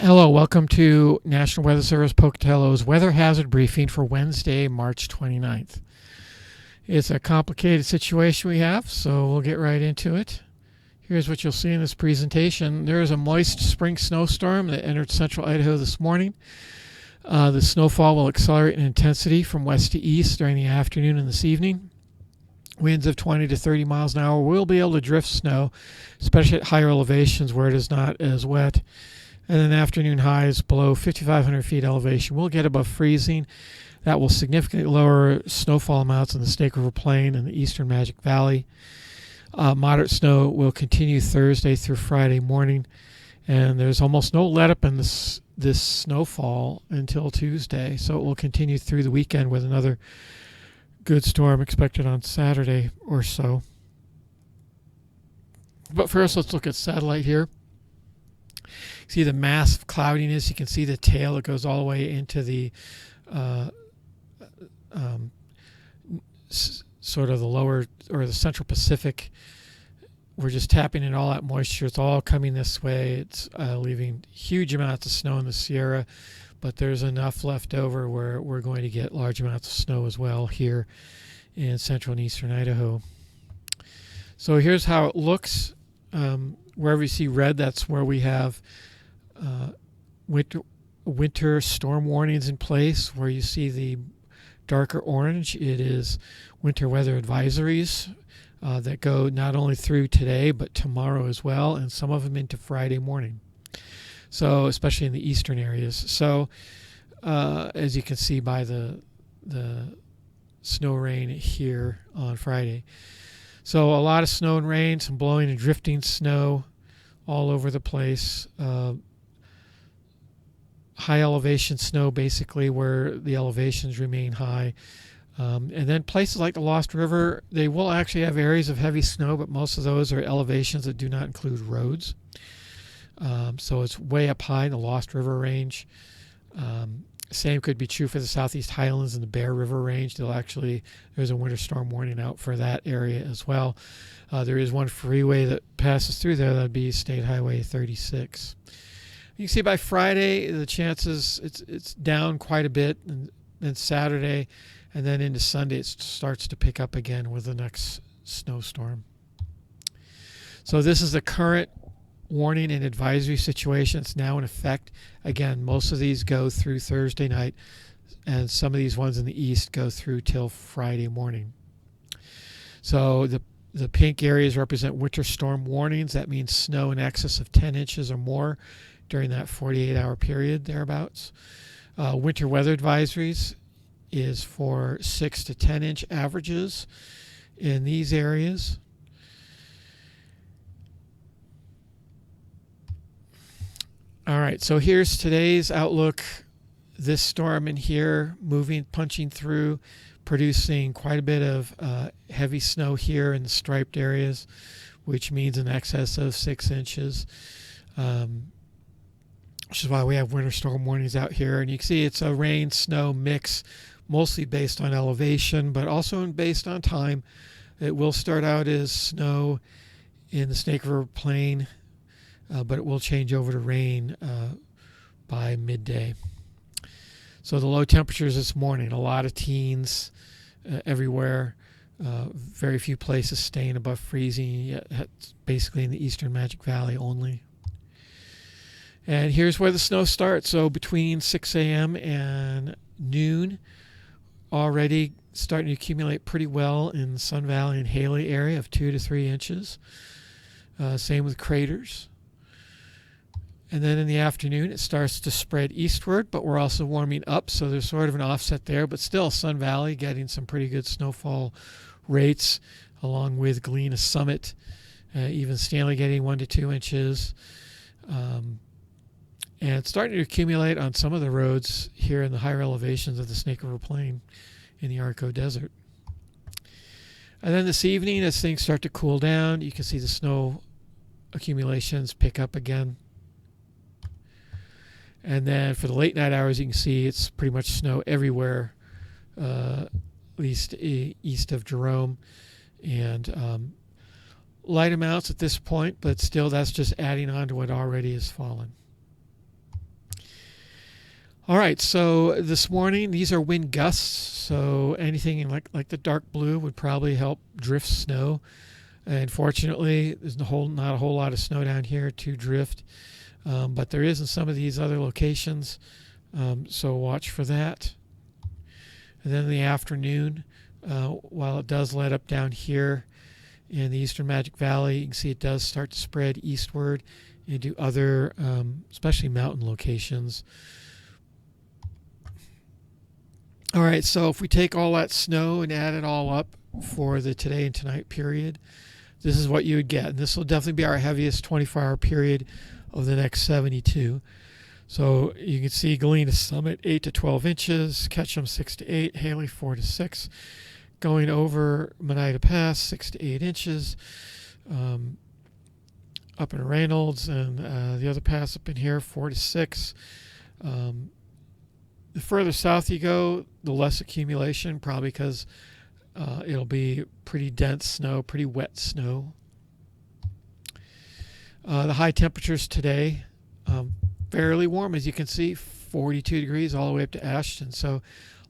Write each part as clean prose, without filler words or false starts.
Hello, welcome to National Weather Service Pocatello's weather hazard briefing for Wednesday, March 29th. It's a complicated situation we have, so we'll get right into it. Here's what you'll see in this presentation. There is a moist spring snowstorm that entered central Idaho this morning. The snowfall will accelerate in intensity from west to east during the afternoon and this evening. Winds of 20 to 30 miles an hour will be able to drift snow, especially at higher elevations where it is not as wet. And then afternoon highs below 5,500 feet elevation will get above freezing. That will significantly lower snowfall amounts in the Snake River Plain and the eastern Magic Valley. Moderate snow will continue Thursday through Friday morning, and there's almost no let-up in this snowfall until Tuesday, so it will continue through the weekend with another good storm expected on Saturday or so. But first, let's look at satellite here. See the massive cloudiness. You can see the tail that goes all the way into the sort of the lower or the central Pacific. We're just tapping in all that moisture. It's all coming this way. It's leaving huge amounts of snow in the Sierra, but there's enough left over where we're going to get large amounts of snow as well here in central and eastern Idaho. So here's how it looks. Wherever you see red, that's where we have winter storm warnings in place. Where you see the darker orange, it is winter weather advisories that go not only through today but tomorrow as well, and some of them into Friday morning. So especially in the eastern areas. So as you can see by the snow rain here on Friday. So a lot of snow and rain, some blowing and drifting snow all over the place. High elevation snow, basically, where the elevations remain high. And then places like the Lost River, they will actually have areas of heavy snow, but most of those are elevations that do not include roads. So it's way up high in the Lost River range. Same could be true for the Southeast Highlands and the Bear River range. There's a winter storm warning out for that area as well. There is one freeway that passes through there. That would be State Highway 36. You can see by Friday the chances it's down quite a bit, and then Saturday, and then into Sunday it starts to pick up again with the next snowstorm. So this is the current warning and advisory situation. It's now in effect. Again, most of these go through Thursday night, and some of these ones in the east go through till Friday morning. So the pink areas represent winter storm warnings. That means snow in excess of 10 inches or more during that 48-hour period thereabouts. Winter weather advisories is for 6 to 10 inch averages in these areas. All right, so here's today's outlook. This storm in here punching through, producing quite a bit of heavy snow here in the striped areas, which means in excess of 6 inches, which is why we have winter storm warnings out here. And you can see it's a rain-snow mix, mostly based on elevation, but also based on time. It will start out as snow in the Snake River Plain, but it will change over to rain by midday. So the low temperatures this morning, a lot of teens everywhere, very few places staying above freezing, basically in the eastern Magic Valley only. And here's where the snow starts. So between 6 a.m. and noon, already starting to accumulate pretty well in the Sun Valley and Haley area of 2 to 3 inches. Same with Craters. And then in the afternoon, it starts to spread eastward, but we're also warming up, so there's sort of an offset there. But still, Sun Valley getting some pretty good snowfall rates, along with Galena Summit, even Stanley getting 1 to 2 inches. And it's starting to accumulate on some of the roads here in the higher elevations of the Snake River Plain in the Arco Desert. And then this evening, as things start to cool down, you can see the snow accumulations pick up again. And then for the late night hours, you can see it's pretty much snow everywhere, at least east of Jerome. And light amounts at this point, but still that's just adding on to what already has fallen. All right, so this morning these are wind gusts. So anything like the dark blue would probably help drift snow. And fortunately, there's not a whole lot of snow down here to drift, but there is in some of these other locations. So watch for that. And then in the afternoon, while it does let up down here in the Eastern Magic Valley, you can see it does start to spread eastward into other, especially mountain locations. All right, so if we take all that snow and add it all up for the today and tonight period, this is what you would get. And this will definitely be our heaviest 24-hour period of the next 72. So you can see Galena Summit 8 to 12 inches, Ketchum 6 to 8, Haley 4 to 6, going over Monida Pass 6 to 8 inches, up in Reynolds, and the other pass up in here 4 to 6. The further south you go, the less accumulation, probably because it'll be pretty dense snow, pretty wet snow. The high temperatures today, fairly warm, as you can see, 42 degrees all the way up to Ashton. So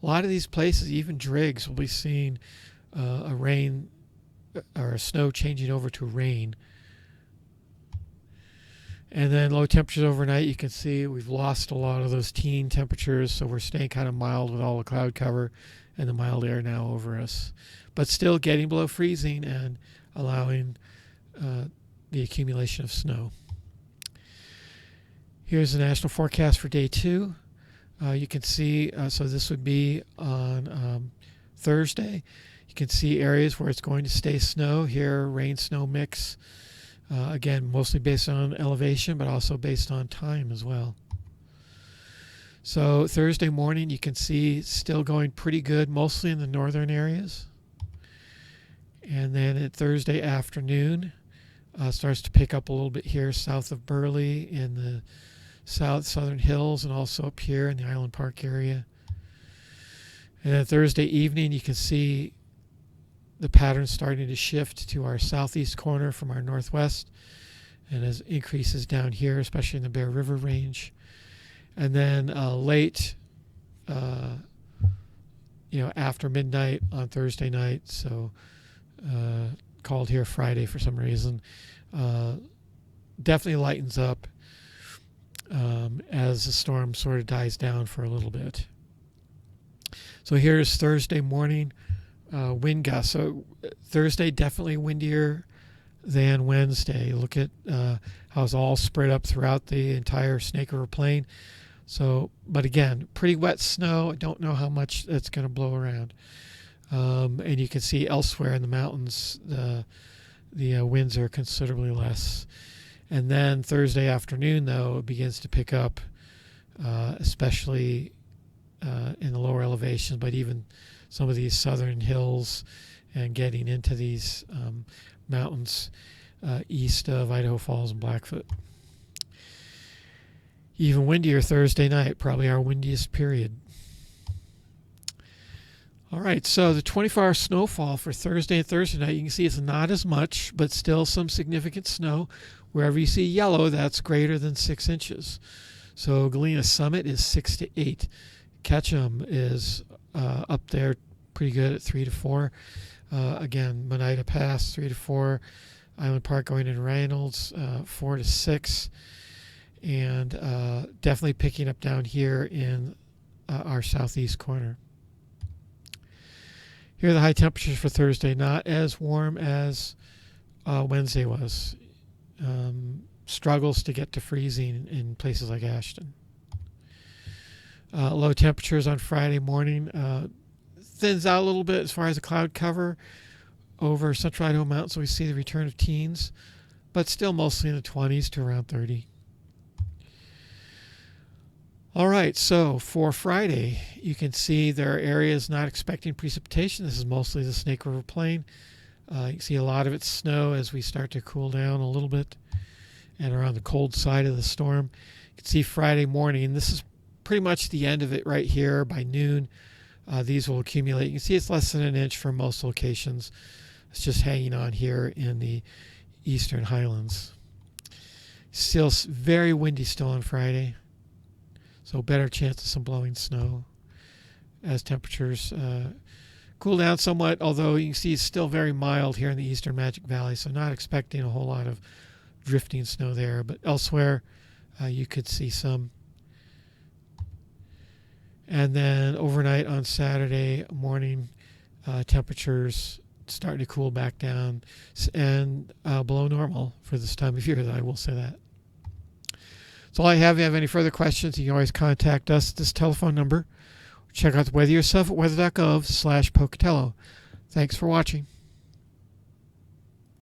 a lot of these places, even Driggs, will be seeing a rain or a snow changing over to rain. And then low temperatures overnight, you can see we've lost a lot of those teen temperatures, so we're staying kind of mild with all the cloud cover and the mild air now over us. But still getting below freezing and allowing the accumulation of snow. Here's the national forecast for day 2. You can see, so this would be on Thursday. You can see areas where it's going to stay snow here, rain-snow mix. Again, mostly based on elevation, but also based on time as well. So Thursday morning, you can see still going pretty good, mostly in the northern areas. And then at Thursday afternoon, starts to pick up a little bit here south of Burley in the southern hills, and also up here in the Island Park area. And then Thursday evening, you can see the pattern starting to shift to our southeast corner from our northwest, and as increases down here, especially in the Bear River range. And then late, after midnight on Thursday night, so called here Friday for some reason, definitely lightens up as the storm sort of dies down for a little bit. So here's Thursday morning. Wind gusts. So Thursday definitely windier than Wednesday. Look at how it's all spread up throughout the entire Snake River Plain. So, but again, pretty wet snow. I don't know how much that's going to blow around. And you can see elsewhere in the mountains, the winds are considerably less. And then Thursday afternoon, though, it begins to pick up, especially in the lower elevations, but even some of these southern hills and getting into these mountains east of Idaho Falls and Blackfoot. Even windier Thursday night, probably our windiest period. All right, so the 24-hour snowfall for Thursday and Thursday night, you can see it's not as much, but still some significant snow. Wherever you see yellow, that's greater than 6 inches. So Galena Summit is 6 to 8. Ketchum is up there pretty good at 3 to 4. Again, Monida Pass 3 to 4. Island Park going in Reynolds 4 to 6. And definitely picking up down here in our southeast corner. Here are the high temperatures for Thursday. Not as warm as Wednesday was. Struggles to get to freezing in places like Ashton. Low temperatures on Friday morning. Thins out a little bit as far as the cloud cover over central Idaho Mountains. So we see the return of teens, but still mostly in the 20s to around 30. All right, so for Friday, you can see there are areas not expecting precipitation. This is mostly the Snake River Plain. You can see a lot of it snow as we start to cool down a little bit and are on the cold side of the storm. You can see Friday morning, and this is pretty much the end of it right here by noon. These will accumulate. You can see it's less than an inch for most locations. It's just hanging on here in the eastern highlands. Still very windy still on Friday. So better chance of some blowing snow as temperatures cool down somewhat, although you can see it's still very mild here in the eastern Magic Valley, so not expecting a whole lot of drifting snow there. But elsewhere, you could see some. And then overnight on Saturday morning, temperatures starting to cool back down and below normal for this time of year. I will say that. That's all I have. If you have any further questions, you can always contact us at this telephone number. Check out the weather yourself at weather.gov/Pocatello. Thanks for watching.